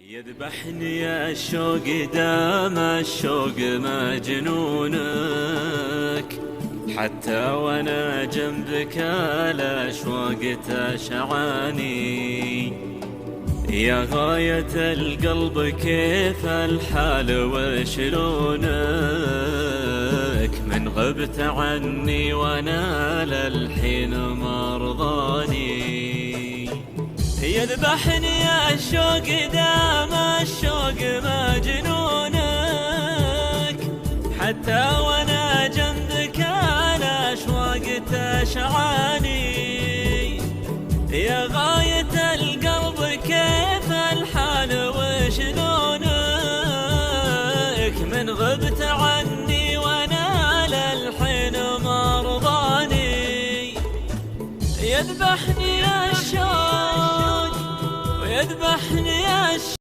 يذبحني يا الشوق دام الشوق مجنونك، حتى وانا جنبك الاشواق تشعاني. يا غاية القلب كيف الحال وشلونك، من غبت عني وانا للحين مرضاني. يذبحني يا الشوق دام الشوق مجنونك، حتى وانا جنبك الاشواق تشعاني. يا غاية القلب كيف الحال وشلونك، من غبت عني وانا للحين مرضاني. يذبحني يا الشوق ويذبحني يا الشوق